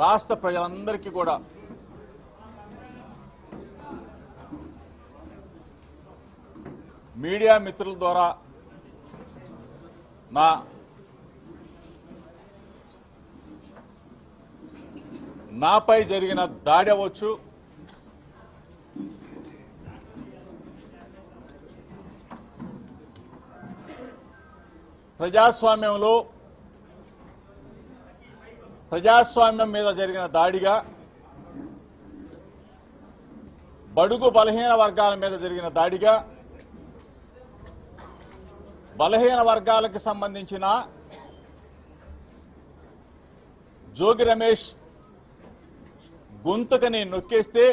రాష్ట్ర ప్రజలందరికీ కూడా మీడియా మిత్రుల ద్వారా నాపై జరిగిన దాడి అవ్వచ్చు, ప్రజాస్వామ్యం మీద జరిగిన దాడిగా, బడుగు బలహీన వర్గాల మీద జరిగిన దాడిగా, బలహీన వర్గాలకు సంబంధించిన జోగి రమేష్ గొంతుకని నొక్కేస్తే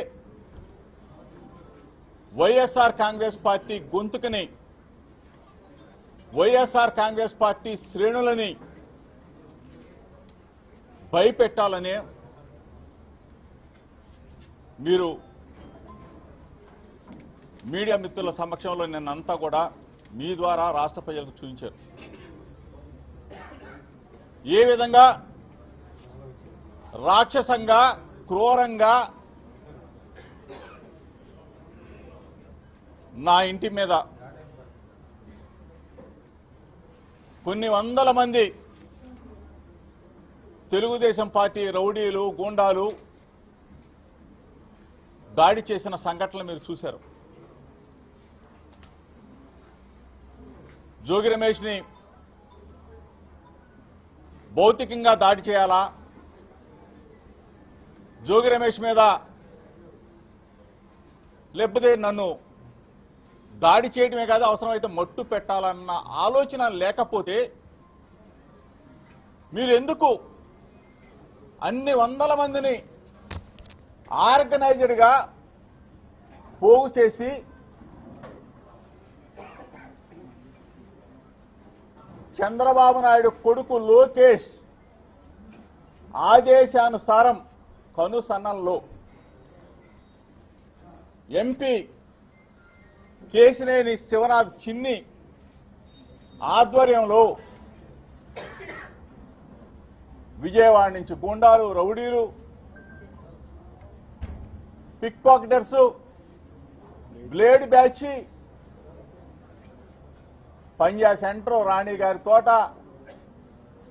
వైఎస్ఆర్ కాంగ్రెస్ పార్టీ గొంతుకని, వైఎస్ఆర్ కాంగ్రెస్ పార్టీ శ్రేణులని భయపెట్టాలనే మీరు మీడియా మిత్రుల సమక్షంలో నిన్నంతా కూడా మీ ద్వారా రాష్ట్ర ప్రజలకు చూపించారు. ఏ విధంగా రాక్షసంగా, క్రూరంగా నా ఇంటి మీద కొన్ని వందల మంది తెలుగుదేశం పార్టీ రౌడీలు, గూండాలు దాడి చేసిన సంఘటనలు మీరు చూశారు. జోగి రమేష్ని భౌతికంగా దాడి చేయాలా, జోగి రమేష్ మీద లేకపోతే నన్ను దాడి చేయడమే కాదు అవసరమైతే మట్టు పెట్టాలన్న ఆలోచన లేకపోతే మీరు ఎందుకు అన్ని వందల మందిని ఆర్గనైజ్డ్గా పోగు చేసి చంద్రబాబు నాయుడు కొడుకు లోకేష్ ఆదేశానుసారం కనుసన్నల్లో ఎంపీ కేశినేని శివనాథ్ చిన్ని ఆధ్వర్యంలో విజయవాడ నుంచి గుండాలు, రౌడీలు, పిక్ పాకెటర్స్, బ్లేడ్ బ్యాచ్, పంజా సెంటర్, రాణి గారి తోట,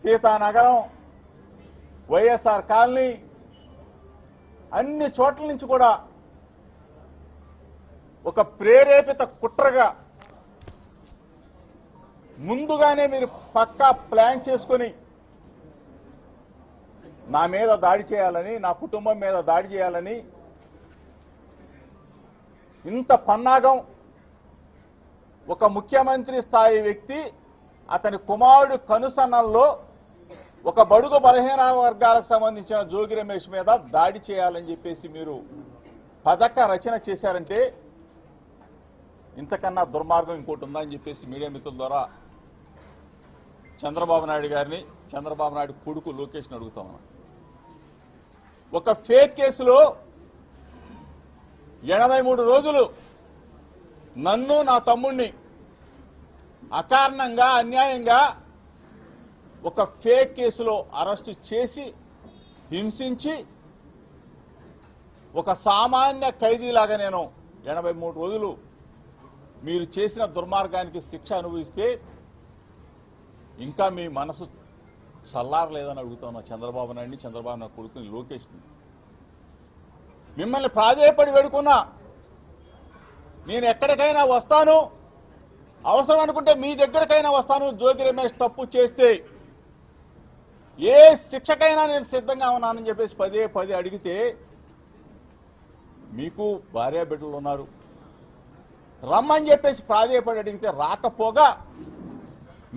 సీతానగరం, వైఎస్ఆర్ కాలనీ అన్ని చోట్ల నుంచి కూడా ఒక ప్రేరేపిత కుట్రగా ముందుగానే మీరు పక్కా ప్లాన్ చేసుకొని నా మీద దాడి చేయాలని, నా కుటుంబం మీద దాడి చేయాలని ఇంత పన్నాగం ఒక ముఖ్యమంత్రి స్థాయి వ్యక్తి అతని కుమారుడు కనుసన్నల్లో ఒక బడుగు బలహీన వర్గాలకు సంబంధించిన జోగి రమేష్ మీద దాడి చేయాలని చెప్పేసి మీరు పథక రచన చేశారంటే ఇంతకన్నా దుర్మార్గం ఇంకోటి ఉందా అని చెప్పేసి మీడియా మిత్రుల ద్వారా చంద్రబాబు నాయుడు గారిని, చంద్రబాబు నాయుడు కొడుకు లోకేష్ని అడుగుతా ఉన్నా. ఒక ఫేక్ కేసులో 83 రోజులు నన్ను, నా తమ్ముడిని అకారణంగా, అన్యాయంగా ఒక ఫేక్ కేసులో అరెస్టు చేసి హింసించి ఒక సామాన్య ఖైదీలాగా నేను 83 రోజులు మీరు చేసిన దుర్మార్గానికి శిక్ష అనుభవిస్తే ఇంకా మీ మనసు చల్లారలేదని అడుగుతున్నా చంద్రబాబు నాయుడిని, చంద్రబాబు నాయుడు కొడుకుని లోకేష్ని. మిమ్మల్ని ప్రాధేయపడి వేడుకున్నా, నేను ఎక్కడికైనా వస్తాను, అవసరం అనుకుంటే మీ దగ్గరకైనా వస్తాను, జోగి రమేష్ తప్పు చేస్తే ఏ శిక్షకైనా నేను సిద్ధంగా ఉన్నానని చెప్పేసి పదే అడిగితే మీకు భార్య బిడ్డలు ఉన్నారు, రమ్మని చెప్పేసి ప్రాధేయపడి అడిగితే రాకపోగా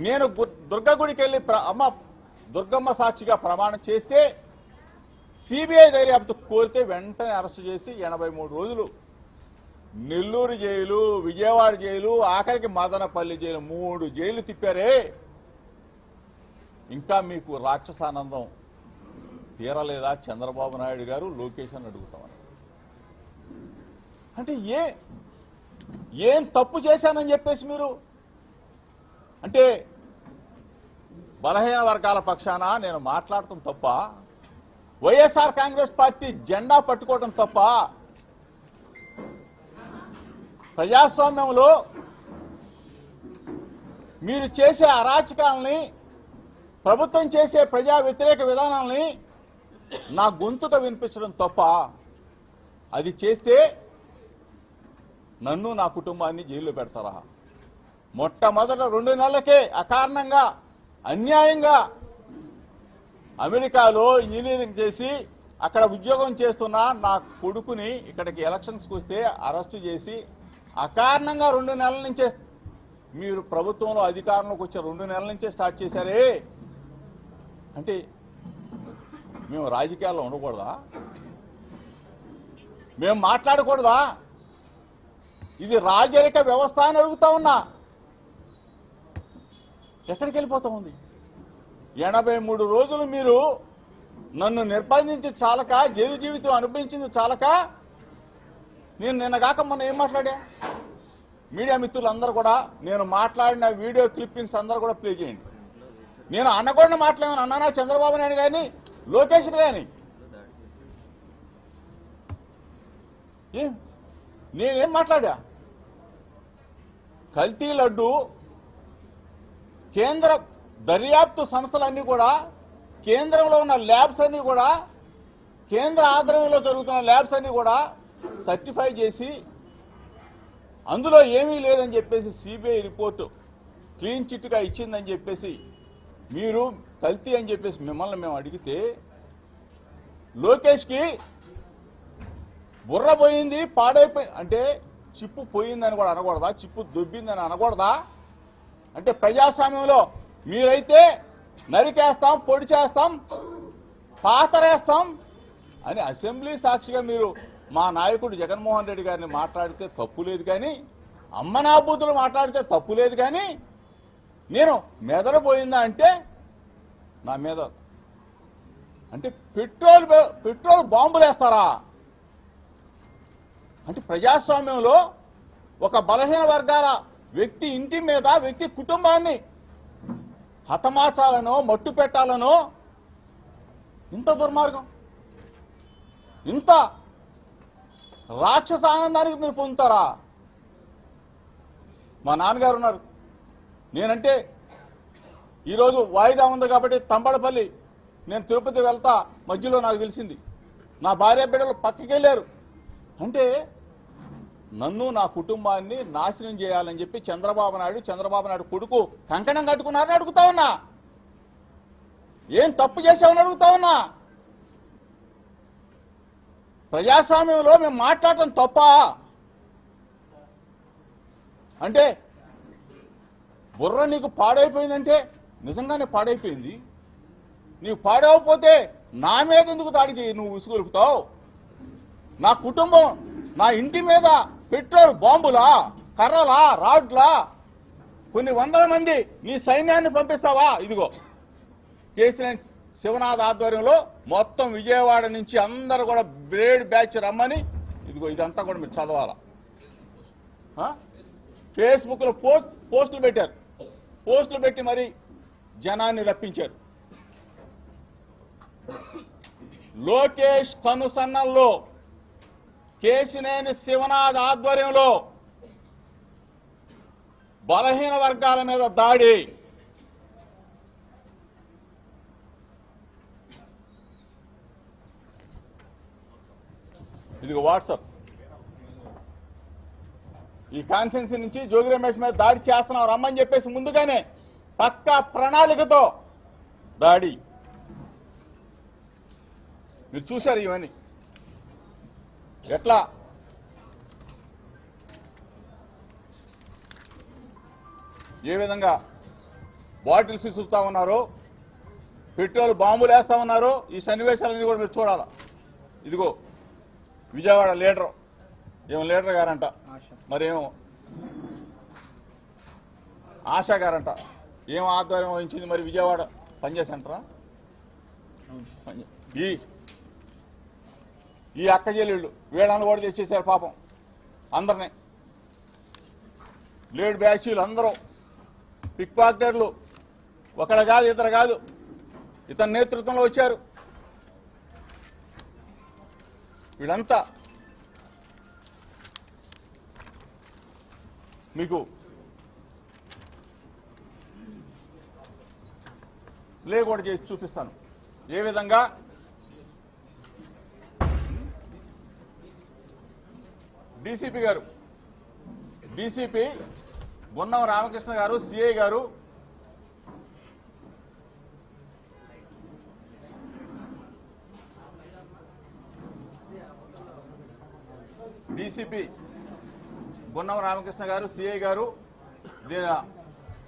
నేను దుర్గగుడికి వెళ్ళి దుర్గమ్మ సాక్షిగా ప్రమాణం చేస్తే సిబిఐ దర్యాప్తు కోరితే వెంటనే అరెస్టు చేసి 83 రోజులు నెల్లూరు జైలు, విజయవాడ జైలు, ఆఖరికి మదనపల్లి జైలు 3 జైలు తిప్పారే. ఇంకా మీకు రాక్షసానందం తీరలేదా చంద్రబాబు నాయుడు గారు, లోకేష్ అని అడుగుతామని. అంటే ఏం తప్పు చేశానని చెప్పేసి మీరు అంటే బలహీన వర్గాల పక్షాన నేను మాట్లాడటం తప్ప, వైఎస్ఆర్ కాంగ్రెస్ పార్టీ జెండా పట్టుకోవడం తప్ప, ప్రజాస్వామ్యంలో మీరు చేసే అరాచకాలని, ప్రభుత్వం చేసే ప్రజా వ్యతిరేక విధానాలని నా గొంతుక వినిపించడం తప్ప, అది చేస్తే నన్ను నా కుటుంబాన్ని జైల్లో పెడతారా? మొట్టమొదట 2 నెలలకే అకారణంగా అన్యాయంగా అమెరికాలో ఇంజనీరింగ్ చేసి అక్కడ ఉద్యోగం చేస్తున్న నా కొడుకుని ఇక్కడికి ఎలక్షన్స్కి వస్తే అరెస్టు చేసి అకారణంగా 2 నెలల నుంచే మీరు ప్రభుత్వంలో అధికారంలోకి వచ్చే 2 నెలల నుంచే స్టార్ట్ చేశారే అంటే మేము రాజకీయాల్లో ఉండకూడదా? మేము మాట్లాడకూడదా? ఇది రాజరిక వ్యవస్థ అని అడుగుతా ఉన్నా. ఎక్కడికి వెళ్ళిపోతా ఉంది? 83 రోజులు మీరు నన్ను నిర్బంధించి చాలక, జైలు జీవితం అనుభవించింది చాలక, నేను నిన్నగాక మొన్న ఏం మాట్లాడా? మీడియా మిత్రులందరూ కూడా నేను మాట్లాడిన వీడియో క్లిప్పింగ్స్ అందరూ కూడా ప్లే చేయండి. నేను అనకూడని మాట్లాడమని అన్నానా చంద్రబాబు నాయుడు కానీ, లోకేష్ కానీ? నేనేం మాట్లాడా? కల్తీ లడ్డు కేంద్ర దర్యాప్తు సంస్థలన్నీ కూడా, కేంద్రంలో ఉన్న ల్యాబ్స్ అన్నీ కూడా, కేంద్ర ఆధ్వర్యంలో జరుగుతున్న ల్యాబ్స్ అన్నీ కూడా సర్టిఫై చేసి అందులో ఏమీ లేదని చెప్పేసి సిబిఐ రిపోర్టు క్లీన్ చిట్గా ఇచ్చిందని చెప్పేసి మీరు కల్తీ అని చెప్పేసి మిమ్మల్ని మేము అడిగితే, లోకేష్కి బుర్ర పోయింది, పాడైపోయి అంటే చిప్పు పోయిందని కూడా అనకూడదా? చిప్పు దొబ్బిందని అనకూడదా? అంటే ప్రజాస్వామ్యంలో మీరైతే నరికేస్తాం, పొడి చేస్తాం, పాతరేస్తాం అని అసెంబ్లీ సాక్షిగా మీరు మా నాయకుడు జగన్మోహన్ రెడ్డి గారిని మాట్లాడితే తప్పు లేదు, కానీ అమ్మనాబూతులు మాట్లాడితే తప్పు లేదు, కానీ నేను మెదడు పోయిందా అంటే నా మీద అంటే పెట్రోల్ బాంబులు వేస్తారా? అంటే ప్రజాస్వామ్యంలో ఒక బలహీన వర్గాల వ్యక్తి ఇంటి మీద, వ్యక్తి కుటుంబాన్ని హతమార్చాలనో మట్టు పెట్టాలనో ఇంత దుర్మార్గం, ఇంత రాక్షస ఆనందానికి మీరు పొందుతారా? మా నాన్నగారు ఉన్నారు, నేనంటే ఈరోజు వాయిదా ఉంది కాబట్టి తంబళపల్లి నేను తిరుపతి వెళ్తా, మధ్యలో నాకు తెలిసింది నా భార్య బిడ్డలు పక్కకి వెళ్ళారు అంటే నన్ను నా కుటుంబాన్ని నాశనం చేయాలని చెప్పి చంద్రబాబు నాయుడు కొడుకు కంకణం కట్టుకున్నారని అడుగుతా ఉన్నా. ఏం తప్పు చేశామని అడుగుతా ఉన్నా. ప్రజాస్వామ్యంలో మేము మాట్లాడటం తప్ప అంటే బుర్ర నీకు పాడైపోయిందంటే నిజంగానే పాడైపోయింది. నీకు పాడవకపోతే నా మీద ఎందుకు దాడికి నువ్వు విసుగొలుపుతావు? నా కుటుంబం, నా ఇంటి మీద పెట్రోల్ బాంబులా, కర్రలా, రాడ్లా, కొన్ని వందల మంది నీ సైన్యాన్ని పంపిస్తావా? ఇదిగో కేసీఆర్ శివనాథ్ ఆధ్వర్యంలో మొత్తం విజయవాడ నుంచి అందరూ కూడా బ్లేడ్ బ్యాచ్ రమ్మని, ఇదిగో ఇదంతా కూడా మీరు చదవాలా. ఫేస్బుక్లో పోస్టులు పెట్టారు, పోస్టులు పెట్టి మరి జనాన్ని రప్పించారు. లోకేష్ కనుసన్నల్లో కేసినేని శివనాథ్ ఆధ్వర్యంలో బలహీన వర్గాల మీద దాడి. ఇదిగో వాట్సాప్, ఈ కాన్స్టిట్యున్సీ నుంచి జోగి రమేష్ మీద దాడి చేస్తున్నాం రమ్మని చెప్పేసి ముందుగానే పక్కా ప్రణాళికతో దాడి. మీరు చూశారు ఇవన్నీ ఎట్లా ఏ విధంగా బాటిల్స్ ఇసురుతా ఉన్నారో, పెట్రోల్ బాంబులు వేస్తా ఉన్నారో. ఈ సన్నివేశాలన్నీ కూడా మీరు చూడాలా. ఇదిగో విజయవాడ లీడర్, ఏమో లీడర్ గారంట, మరేమో ఆశా గారంట, ఏం ఆధ్వర్యం వహించింది మరి విజయవాడ పనిచేసంటారా? ఈ అక్క చెల్లెళ్ళు వీళ్ళని కూడా తెచ్చేసారు పాపం అందరినీ. లేడ్ బ్యాచీలు అందరూ పిక్ పాకెటర్లు, ఒకడు కాదు, ఇతరు కాదు, ఇతని నేతృత్వంలో వచ్చారు. వీళ్ళంతా మీకు ప్లే కూడా చేసి చూపిస్తాను ఏ విధంగా డీసీపీ గారు, డీసీపీ గున్నం రామకృష్ణ గారు, సిఐ గారు డీసీపీ గున్నం రామకృష్ణ గారు, సిఐ గారు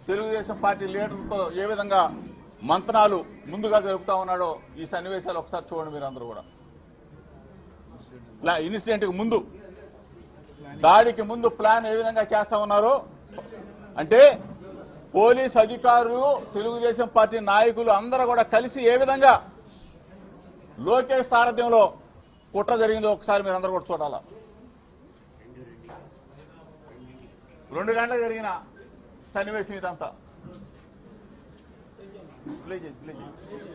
తెలుగుదేశం పార్టీ లీడర్లతో ఏ విధంగా మంతనాలు ముందుగా జరుపుతా ఉన్నాడో ఈ సన్నివేశాలు ఒకసారి చూడండి. మీరు అందరూ కూడా ఇన్సిడెంట్కి ముందు, దాడికి ముందు ప్లాన్ ఏ విధంగా చేస్తా ఉన్నారో అంటే పోలీస్ అధికారులు, తెలుగుదేశం పార్టీ నాయకులు అందరూ కూడా కలిసి ఏ విధంగా లోకేష్ సారథ్యంలో కుట్ర జరిగిందో ఒకసారి మీరు అందరూ కూడా చూడాలా. 2 గంటలకు జరిగిన సన్నివేశం ఇదంతా.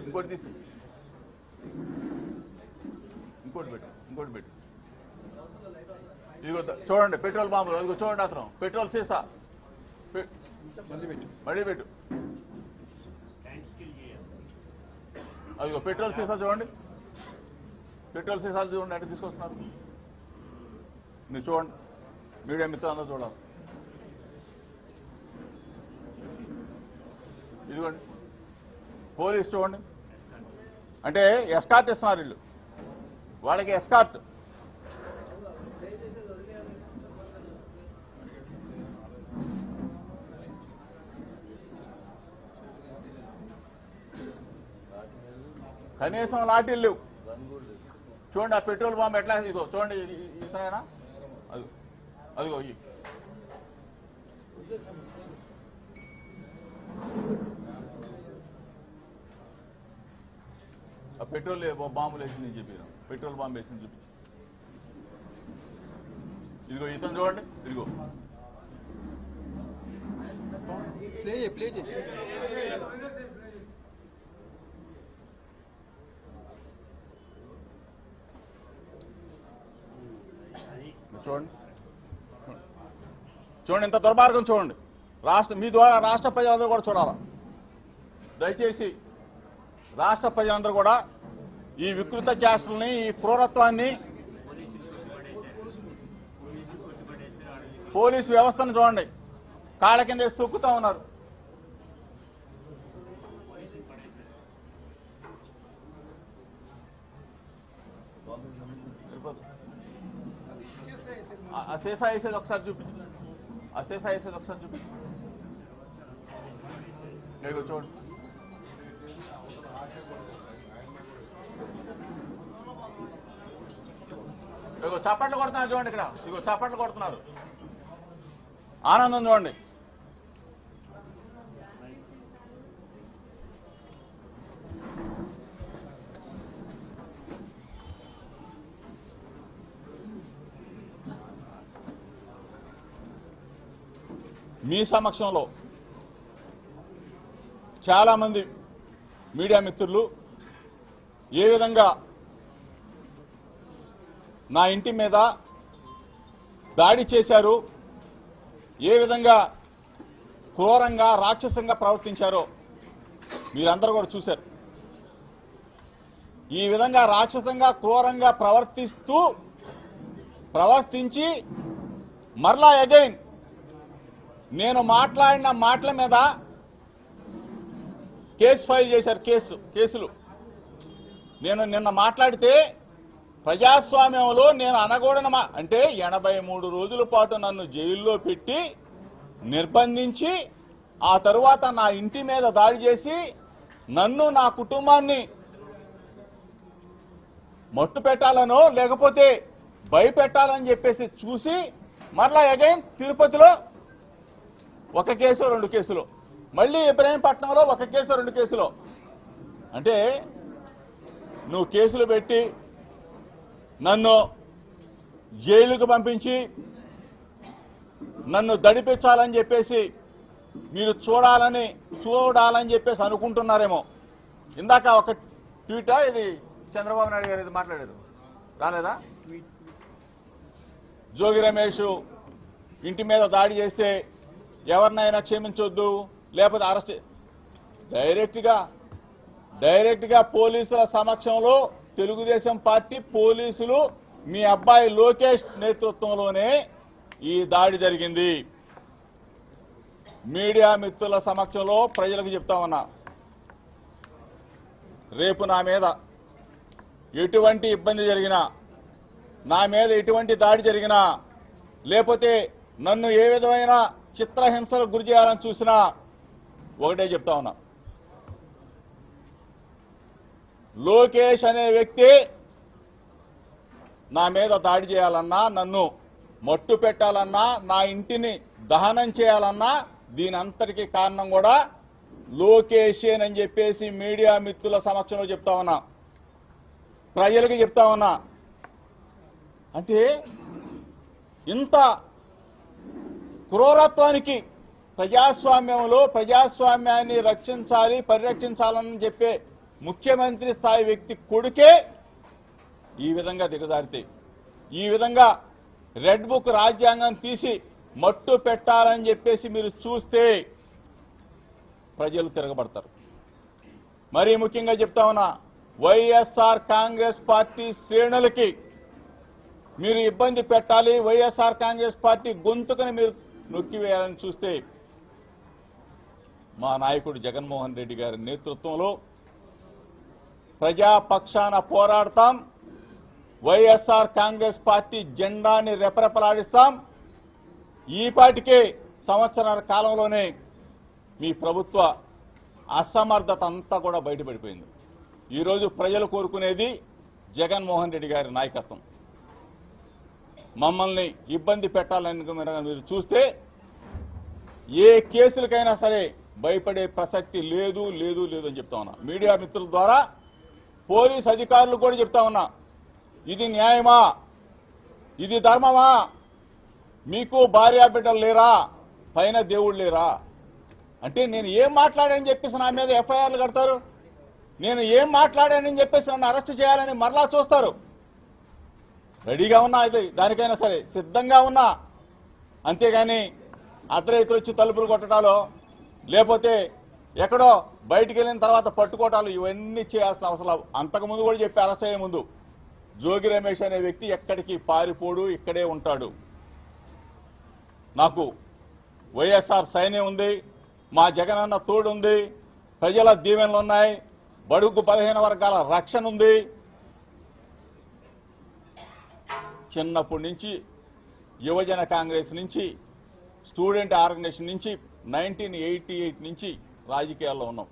ఇంకోటి తీసి ఇంకోటి పెట్టు. ఇదిగో చూడండి పెట్రోల్ బాంబులు, అదిగో చూడండి అతను పెట్రోల్ సీసా మళ్ళీ పెట్టు. అదిగో పెట్రోల్ సీసా చూడండి, పెట్రోల్ సీసాలు చూడండి అంటే తీసుకొస్తున్నారు. మీరు చూడండి, మీడియా మిత్రులందరూ చూడాలి. ఇదిగోండి పోలీస్ చూడండి, అంటే ఎస్కార్ట్ ఇస్తున్నారు వీళ్ళు, వాళ్ళకి ఎస్కార్ట్. కనీసం లాఠీలు లేవు. చూడండి ఆ పెట్రోల్ బాంబు ఎట్లా, ఇదిగో చూడండి ఇతనైనా అదిగో పెట్రోల్ బాంబులు వేసింది చెప్పారు, పెట్రోల్ బాంబు వేసింది చూపి. ఇదిగో ఇతను చూడండి, ఇదిగో చూడండి ఇంత దుర్మార్గం చూడండి. మీ ద్వారా రాష్ట్ర ప్రజలందరూ కూడా చూడాలా. దయచేసి రాష్ట్ర ప్రజలందరూ కూడా ఈ వికృత చేష్టల్ని, ఈ క్రూరత్వాన్ని, పోలీసు వ్యవస్థను చూడండి కాళ్ళ కింద వేసి తొక్కుతా ఉన్నారు. ఆ సీసా వేసేది ఒకసారి చూపించు, ఆ సీసా వేసేది ఒకసారి చూపించు. ఇదిగో చూడండి, ఇదిగో చప్పట్లు కొడుతున్నారు చూడండి ఇక్కడ, ఇదిగో చప్పట్లు కొడుతున్నారు, ఆనందం చూడండి. మీ సమక్షంలో చాలామంది మీడియా మిత్రులు ఏ విధంగా నా ఇంటి మీద దాడి చేశారు, ఏ విధంగా క్రూరంగా రాక్షసంగా ప్రవర్తించారో మీరందరూ కూడా చూశారు. ఈ విధంగా రాక్షసంగా క్రూరంగా ప్రవర్తించి మరలా అగైన్ నేను మాట్లాడిన మాటల మీద కేసు ఫైల్ చేశారు. కేసులు నేను నిన్న మాట్లాడితే ప్రజాస్వామ్యంలో నేను అనకూడని అంటే 83 రోజుల పాటు నన్ను జైల్లో పెట్టి నిర్బంధించి ఆ తరువాత నా ఇంటి మీద దాడి చేసి నన్ను, నా కుటుంబాన్ని మట్టు పెట్టాలనో లేకపోతే భయపెట్టాలని చెప్పేసి చూసి మరలా అగైన్ తిరుపతిలో 1 కేసు 2 కేసులు, మళ్ళీ ఇబ్రహీంపట్నంలో 1 కేసు 2 కేసులు. అంటే నువ్వు కేసులు పెట్టి నన్ను జైలుకు పంపించి నన్ను దడిపించాలని చెప్పేసి మీరు చూడాలని చెప్పేసి అనుకుంటున్నారేమో. ఇందాక ఒక ట్వీటా ఇది చంద్రబాబు నాయుడు గారు ఇది మాట్లాడారు రాలేదా? జోగి రమేష్ ఇంటి మీద దాడి చేస్తే ఎవరినైనా క్షమించొద్దు, లేకపోతే అరెస్ట్. డైరెక్ట్గా పోలీసుల సమక్షంలో తెలుగుదేశం పార్టీ పోలీసులు మీ అబ్బాయి లోకేష్ నేతృత్వంలోనే ఈ దాడి జరిగింది. మీడియా మిత్రుల సమక్షంలో ప్రజలకు చెప్తా ఉన్నా, రేపు నా మీద ఎటువంటి ఇబ్బంది జరిగినా, నా మీద ఎటువంటి దాడి జరిగినా, లేకపోతే నన్ను ఏ విధమైన చిత్రహింసలకు గురి చేయాలని చూసినా ఒకటే చెప్తా ఉన్నా, లోకేష్ అనే వ్యక్తి నా మీద దాడి చేయాలన్నా, నన్ను మట్టు పెట్టాలన్నా, నా ఇంటిని దహనం చేయాలన్నా దీని అంతటికీ కారణం కూడా లోకేషేనని చెప్పేసి మీడియా మిత్రుల సమక్షంలో చెప్తా ఉన్నా, ప్రజలకి చెప్తా ఉన్నా. అంటే ఇంత క్రూరత్వానికి ప్రజాస్వామ్యంలో ప్రజాస్వామ్యాన్ని పరిరక్షించాలని చెప్పే ముఖ్యమంత్రి స్థాయి వ్యక్తి కొడుకే ఈ విధంగా దిగజారితే, ఈ విధంగా రెడ్ బుక్ రాజ్యాంగం తీసి మట్టు పెట్టాలని చెప్పేసి మీరు చూస్తే ప్రజలు తిరగబడతారు. మరీ ముఖ్యంగా చెప్తా ఉన్నా, వైఎస్ఆర్ కాంగ్రెస్ పార్టీ శ్రేణులకి మీరు ఇబ్బంది పెట్టాలి, వైఎస్ఆర్ కాంగ్రెస్ పార్టీ గొంతుకని మీరు నొక్కివేయాలని చూస్తే మా నాయకుడు జగన్మోహన్ రెడ్డి గారి నేతృత్వంలో ప్రజాపక్షాన పోరాడతాం, వైఎస్ఆర్ కాంగ్రెస్ పార్టీ జెండాని రెపరెపలాడిస్తాం. ఈ పార్టీకే సంవత్సరాల కాలంలోనే మీ ప్రభుత్వ అసమర్థత అంతా కూడా బయటపడిపోయింది. ఈరోజు ప్రజలు కోరుకునేది జగన్మోహన్ రెడ్డి గారి నాయకత్వం. మమ్మల్ని ఇబ్బంది పెట్టాలని మీరు చూస్తే ఏ కేసులకైనా సరే భయపడే ప్రసక్తి లేదు అని చెప్తా ఉన్నా. మీడియా మిత్రుల ద్వారా పోలీస్ అధికారులు కూడా చెప్తా ఉన్నా, ఇది న్యాయమా, ఇది ధర్మమా? మీకు భార్యా బిడ్డలు లేరా, పైన దేవుళ్ళు లేరా? అంటే నేను ఏం మాట్లాడానని చెప్పేసి నా మీద ఎఫ్ఐఆర్లు కడతారు, నేను ఏం మాట్లాడానని చెప్పేసి నన్ను అరెస్ట్ చేయాలని మరలా చూస్తారు. రెడీగా ఉన్నా, ఇది దానికైనా సరే సిద్ధంగా ఉన్నా. అంతేగాని అర్ధరైతులు వచ్చి తలుపులు కొట్టడాలో, లేకపోతే ఎక్కడో బయటికి వెళ్ళిన తర్వాత పట్టుకోవటాలు ఇవన్నీ చేయాల్సిన అవసరం. అంతకుముందు కూడా చెప్పి అరెస్ట్ అయ్యే ముందు జోగి రమేష్ అనే వ్యక్తి ఎక్కడికి పారిపోడు, ఇక్కడే ఉంటాడు. నాకు వైఎస్ఆర్ సైన్యం ఉంది, మా జగనన్న తోడుంది, ప్రజల దీవెనలు ఉన్నాయి, బడుగు బలహీన వర్గాల రక్షణ ఉంది. చిన్నప్పటి నుంచి యువజన కాంగ్రెస్ నుంచి, స్టూడెంట్ ఆర్గనైజేషన్ నుంచి 1988 నుంచి రాజకీయాల్లో ఉన్నాం.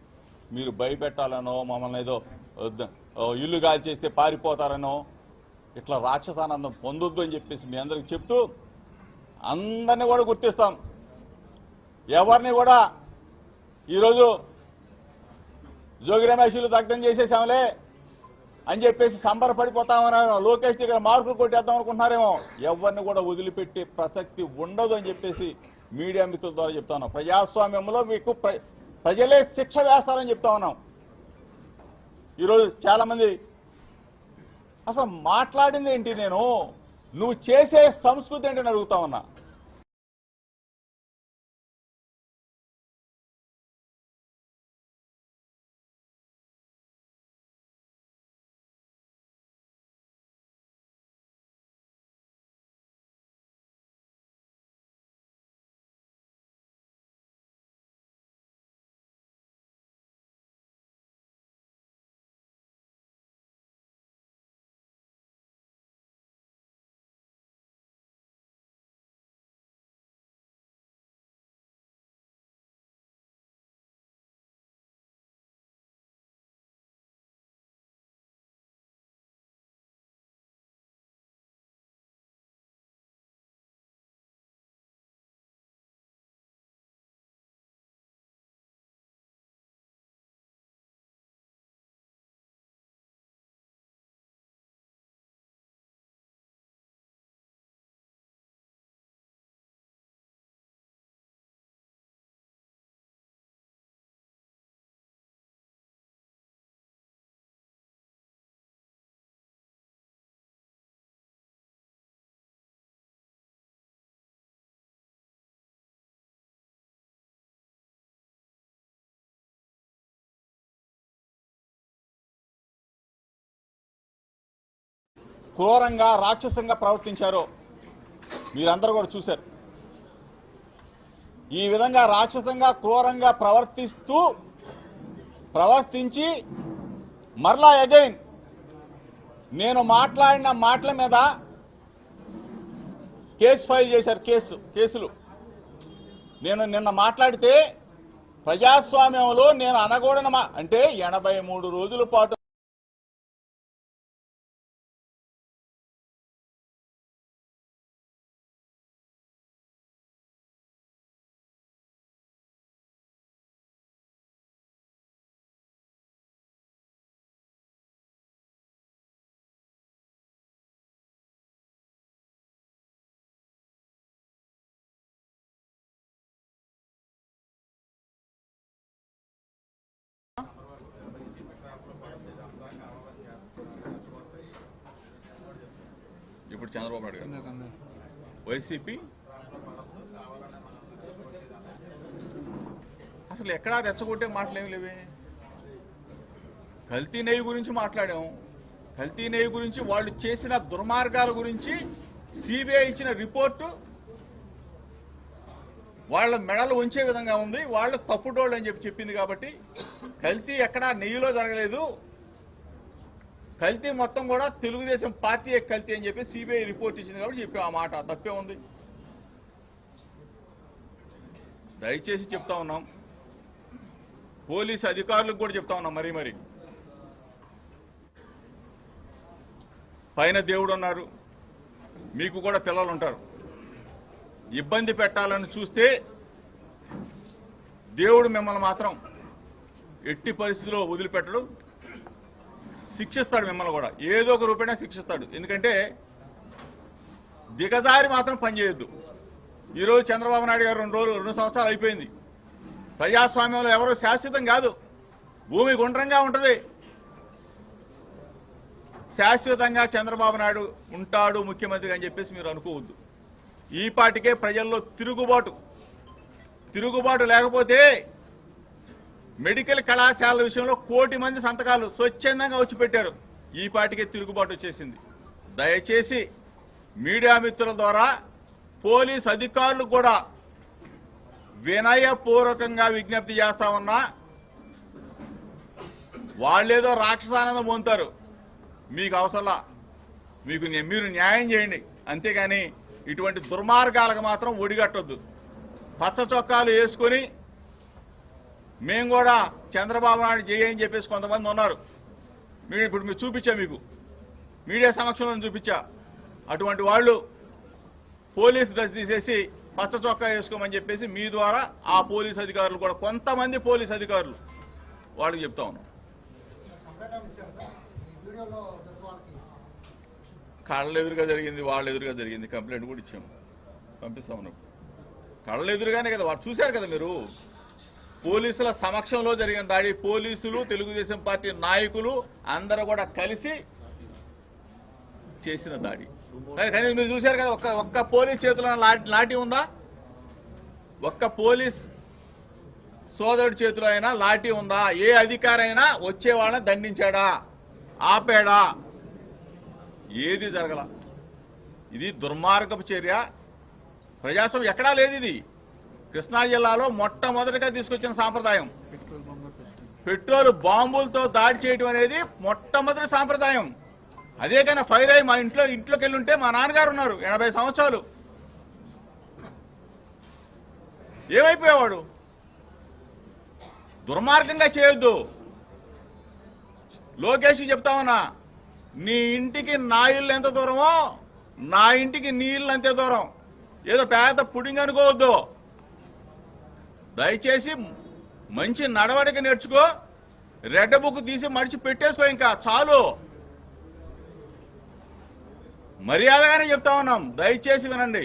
మీరు భయపెట్టాలనో, మమ్మల్ని ఏదో ఇల్లు గాలి చేస్తే పారిపోతారనో, ఇట్లా రాక్షసానందం పొందొద్దు అని చెప్పేసి మీ అందరికి చెప్తూ అందరినీ కూడా గుర్తిస్తాం. ఎవరిని కూడా ఈరోజు జోగి రమేష్లు దగ్ధం చేసేసాంలే అని చెప్పేసి సంబరపడిపోతామని లోకేష్ దగ్గర మార్కులు కొట్టేద్దాం అనుకుంటున్నారేమో. ఎవరిని కూడా వదిలిపెట్టే ప్రసక్తి ఉండదు అని చెప్పేసి మీడియా మిత్రుల ద్వారా చెప్తా ఉన్నాం. ప్రజాస్వామ్యంలో మీకు ప్రజలే శిక్ష వేస్తారని చెప్తా ఉన్నాం. ఈరోజు చాలా మంది అసలు మాట్లాడింది ఏంటి, నేను నువ్వు చేసే సంస్కృతి ఏంటని అడుగుతా ఉన్నా. క్రూరంగా రాక్షసంగా ప్రవర్తించారో మీరందరూ కూడా చూశారు. ఈ విధంగా రాక్షసంగా క్రూరంగా ప్రవర్తించి మరలా అగైన్ నేను మాట్లాడిన మాటల మీద కేసు ఫైల్ చేశారు. కేసులు నేను నిన్న మాట్లాడితే ప్రజాస్వామ్యంలో నేను అనకూడన అంటే 83 రోజుల పాటు ఇప్పుడు చంద్రబాబు నాయుడు గారు వైసీపీ అసలు ఎక్కడా రెచ్చగొట్టే మాటలు ఏమి లేవే. కల్తీ నెయ్యి గురించి మాట్లాడాం. కల్తీ నెయ్యి గురించి వాళ్ళు చేసిన దుర్మార్గాల గురించి సిబిఐ ఇచ్చిన రిపోర్టు వాళ్ళ మెడలు ఉంచే విధంగా ఉంది. వాళ్ళు తప్పుడోళ్ళు అని చెప్పింది కాబట్టి కల్తీ ఎక్కడా నెయ్యిలో జరగలేదు, కల్తీ మొత్తం కూడా తెలుగుదేశం పార్టీ కల్తీ అని చెప్పి సిబిఐ రిపోర్ట్ ఇచ్చింది కాబట్టి చెప్పాం. ఆ మాట తప్పే ఉంది. దయచేసి చెప్తా ఉన్నాం, పోలీసు అధికారులకు కూడా చెప్తా ఉన్నాం. మరి పైన దేవుడు ఉన్నారు, మీకు కూడా పిల్లలు ఉంటారు. ఇబ్బంది పెట్టాలని చూస్తే దేవుడు మిమ్మల్ని మాత్రం ఎట్టి పరిస్థితిలో వదిలిపెట్టడు, శిక్షిస్తాడు. మిమ్మల్ని కూడా ఏదో ఒక రూపేణా శిక్షిస్తాడు. ఎందుకంటే దిగజారి మాత్రం పనిచేయొద్దు. ఈరోజు చంద్రబాబు నాయుడు గారు 2 సంవత్సరాలు అయిపోయింది. ప్రజాస్వామ్యంలో ఎవరో శాశ్వతం కాదు, భూమి గుండ్రంగా ఉంటుంది. శాశ్వతంగా చంద్రబాబు నాయుడు ఉంటాడు ముఖ్యమంత్రిగా అని చెప్పేసి మీరు అనుకోవద్దు. ఈ పాటికే ప్రజల్లో తిరుగుబాటు లేకపోతే మెడికల్ కళాశాలల విషయంలో 1 కోటి మంది సంతకాలు స్వచ్ఛందంగా వచ్చి పెట్టారు. ఈ పాటికే తిరుగుబాటు వచ్చేసింది. దయచేసి మీడియా మిత్రుల ద్వారా పోలీస్ అధికారులు కూడా వినయపూర్వకంగా విజ్ఞప్తి చేస్తా ఉన్నా, వాళ్ళేదో రాక్షసానందం పొందుతారు, మీకు అవసరంలా. మీరు న్యాయం చేయండి, అంతేగాని ఇటువంటి దుర్మార్గాలకు మాత్రం ఒడిగట్టొద్దు. పచ్చ చొక్కాలు వేసుకొని మేము కూడా చంద్రబాబు నాయుడు చేయని చెప్పేసి కొంతమంది ఉన్నారు. ఇప్పుడు మీరు చూపించా, మీకు మీడియా సమక్షంలో చూపించా. అటువంటి వాళ్ళు పోలీస్ డ్రెస్ తీసేసి పచ్చ చొక్కా వేసుకోమని చెప్పేసి మీ ద్వారా ఆ పోలీస్ అధికారులు కూడా, కొంతమంది పోలీస్ అధికారులు వాళ్ళకి చెప్తా ఉన్నాం. కళ్ళ ఎదురుగా జరిగింది, వాళ్ళ ఎదురుగా జరిగింది. కంప్లైంట్ కూడా ఇచ్చాము, పంపిస్తా ఉన్నాం. కళ్ళ ఎదురుగానే కదా, వాళ్ళు చూశారు కదా మీరు. పోలీసుల సమక్షంలో జరిగిన దాడి, పోలీసులు, తెలుగుదేశం పార్టీ నాయకులు అందరూ కూడా కలిసి చేసిన దాడి. కానీ మీరు చూశారు కదా, ఒక్క పోలీస్ చేతిలో లాఠీ ఉందా? ఒక్క పోలీస్ సోదరుడి చేతిలో అయినా లాఠీ ఉందా? ఏ అధికారైనా వచ్చే వాళ్ళని దండించాడా, ఆపాడా? ఏది జరగల. ఇది దుర్మార్గపు చర్య. ప్రజాస్వామ్యం ఎక్కడా లేదు. ఇది కృష్ణా జిల్లాలో మొట్టమొదటిగా తీసుకొచ్చిన సాంప్రదాయం. పెట్రోల్ బాంబులతో దాడి చేయడం అనేది మొట్టమొదటి సాంప్రదాయం. అదే కానీ ఫైర్ అయ్యి మా ఇంట్లోకి వెళ్ళి ఉంటే, మా నాన్నగారు ఉన్నారు 80 సంవత్సరాలు, ఏమైపోయేవాడు? దుర్మార్గంగా చేయొద్దు. లోకేష్ చెప్తా ఉన్నా, నీ ఇంటికి నా ఇల్లు ఎంత దూరమో నా ఇంటికి నీ ఇల్లు అంతే దూరం. ఏదో పేద పుడింగ్ అనుకోవద్దు. దయచేసి మంచి నడవడిక నేర్చుకో. రెడ్ బుక్ తీసి మడిచి పెట్టేసుకో, ఇంకా చాలు. మర్యాదగానే చెప్తా ఉన్నాం, దయచేసి వినండి.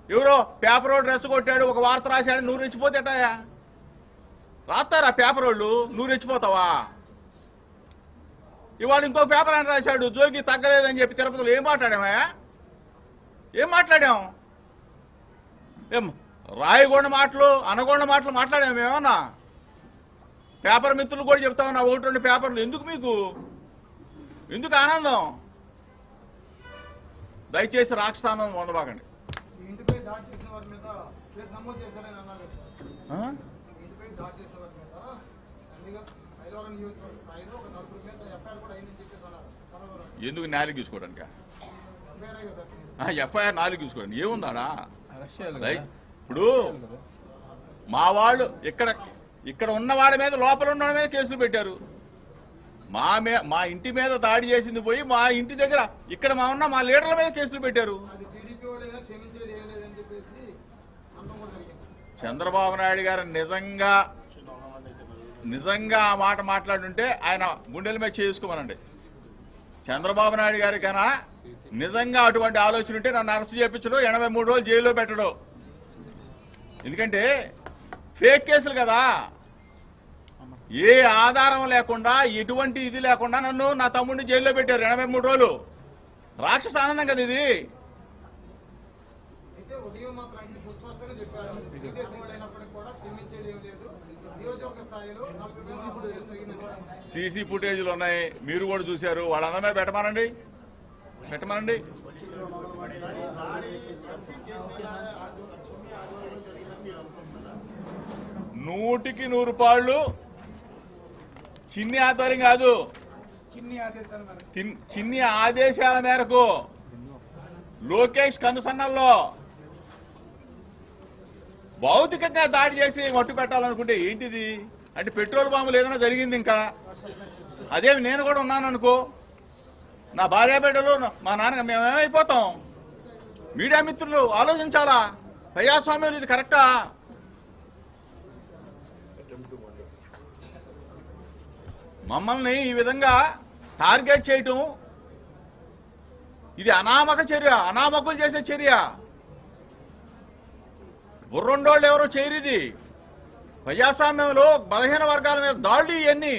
ఎవరో పేపర్ రోడ్ డ్రెస్ కొట్టాడు, ఒక వార్త రాశాడు, నువ్వు రెచ్చిపోతే ఎట్టాయా? రాస్తారా పేపర్ వాళ్ళు, నువ్వు రెచ్చిపోతావా? ఇవాళ ఇంకో పేపర్ అని రాశాడు, జోగి తగ్గలేదని చెప్పి తిరుపతిలో ఏం మాట్లాడామయ్యా? ఏం మాట్లాడాం? ఏం రాయగొండ మాటలు, అనగొండ మాటలు మాట్లాడాము ఏమన్నా? పేపర్ మిత్రులు కూడా చెప్తా ఉన్నా, 1-2 పేపర్లు ఎందుకు మీకు? ఎందుకు ఆనందం? దయచేసి రాక్షసానం పొందబాకండి. ఎందుకు నాలుగు తీసుకోవడానికి? ఎఫ్ఐఆర్ 4 తీసుకోవడానికి ఏముందాడా? ఇప్పుడు మా వాళ్ళు ఇక్కడ ఉన్నవాడి మీద, లోపల ఉన్నవాడి మీద కేసులు పెట్టారు. మా ఇంటి మీద దాడి చేసింది పోయి మా ఇంటి దగ్గర ఇక్కడ మా లీడర్ల మీద కేసులు పెట్టారు. చంద్రబాబు నాయుడు గారు నిజంగా ఆ మాట మాట్లాడుంటే ఆయన గుండెల మీద చేసుకోమనండి. చంద్రబాబు నాయుడు గారి కన్నా నిజంగా అటువంటి ఆలోచన ఉంటే నన్ను అరెస్ట్ చేయించడం, 83 రోజులు జైల్లో పెట్టడం. ఎందుకంటే ఫేక్ కేసులు కదా, ఏ ఆధారం లేకుండా, ఎటువంటి ఇది లేకుండా నన్ను, నా తమ్ముడిని జైల్లో పెట్టారు 83 రోజులు. రాక్షస ఆనందం కదా ఇది. సీసీ ఫుటేజ్లు ఉన్నాయి, మీరు కూడా చూశారు. వాళ్ళందరి మీద పెట్టమనండి. 100కి 100 పాళ్ళు చిన్ని ఆధ్వర్యం కాదు, చిన్ని ఆదేశాల మేరకు లోకేష్ కనుసన్నల్లో భౌతికంగా దాడి చేసి మట్టు పెట్టాలనుకుంటే ఏంటిది? అంటే పెట్రోల్ బాంబులు ఏదైనా జరిగింది ఇంకా, అదేమి నేను కూడా ఉన్నాను అనుకో, నా భార్య బిడ్డలు, మా నాన్న, మేమేమైపోతాం? మీడియా మిత్రులు ఆలోచించాలా. ప్రజాస్వామ్యం ఇది కరెక్టా? మమ్మల్ని ఈ విధంగా టార్గెట్ చేయటం ఇది అనామక చర్య, అనామకులు చేసే చర్య. బుర్రండోళ్ళు ఎవరో చేయరు. ఇది ప్రజాస్వామ్యంలో బలహీన వర్గాల మీద దాడులు ఇవన్నీ.